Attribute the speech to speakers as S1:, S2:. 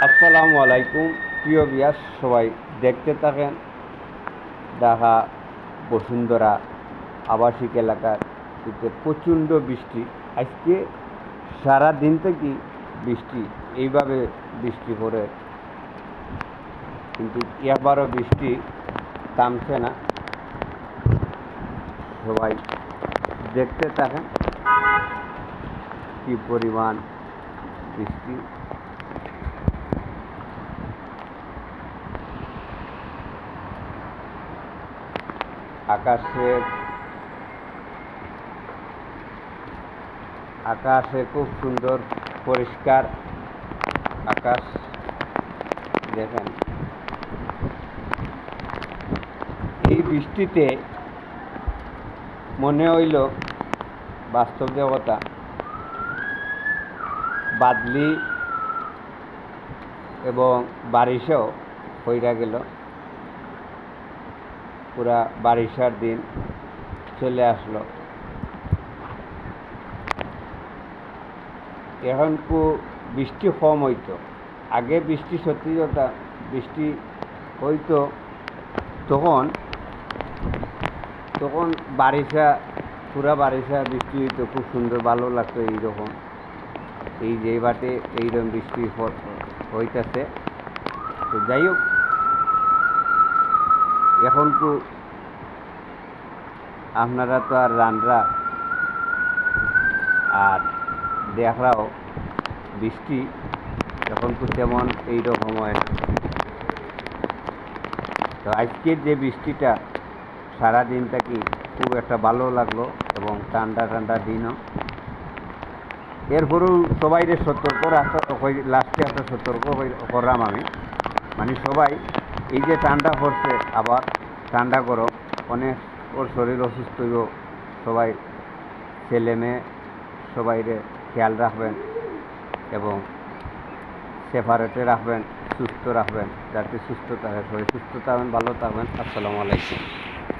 S1: আসসালামু আলাইকুম প্রিয় ভিউয়ার্স, সবাই দেখতে থাকেন ঢাকা বসুন্ধরা আবাসিক এলাকার প্রচণ্ড বৃষ্টি। আজকে সারা দিন থেকে বৃষ্টি, এইভাবে বৃষ্টি পড়ে, কিন্তু এবারও বৃষ্টি থামছে না। সবাই দেখতে থাকেন কি পরিমাণ বৃষ্টি। আকাশে খুব সুন্দর পরিষ্কার আকাশ দেখেন। এই বৃষ্টিতে মনে হইল বাস্তব জগতা বাদলি এবং বারিশও হইয়া গেল, পুরা বারিশার দিন চলে আসলো। এখন বৃষ্টি কম হইতো, আগে বৃষ্টি সত্যি কথা বৃষ্টি হইতো, তখন বারিশা, পুরা বারিশা বৃষ্টি হইতো, খুব সুন্দর ভালো লাগতো। এইরকম এই যে বাটে এইরকম বৃষ্টি হইতেছে। তো যাই হোক, এখন আপনারা তো আর রানরা আর দেখরাও বৃষ্টি এখন তেমন এইরকম হয় না। তো আজকের যে বৃষ্টিটা সারাদিন থাকি খুব একটা ভালো লাগলো, এবং ঠান্ডা ঠান্ডা দিনও। এরপরেও সবাইরে সতর্ক রাখতে, লাস্টে একটা সতর্ক করলাম আমি, মানে সবাই এই যে ঠান্ডা পড়ছে, আবার ঠান্ডা গরম, অনেক ওর শরীর অসুস্থ হইব। সবাই ছেলে মেয়ে সবাইরে খেয়াল রাখবেন এবং সেপারেটে রাখবেন, সুস্থ রাখবেন, যাতে সুস্থ থাকে, শরীর সুস্থ থাকবেন, ভালো থাকবেন। আসসালামু আলাইকুম।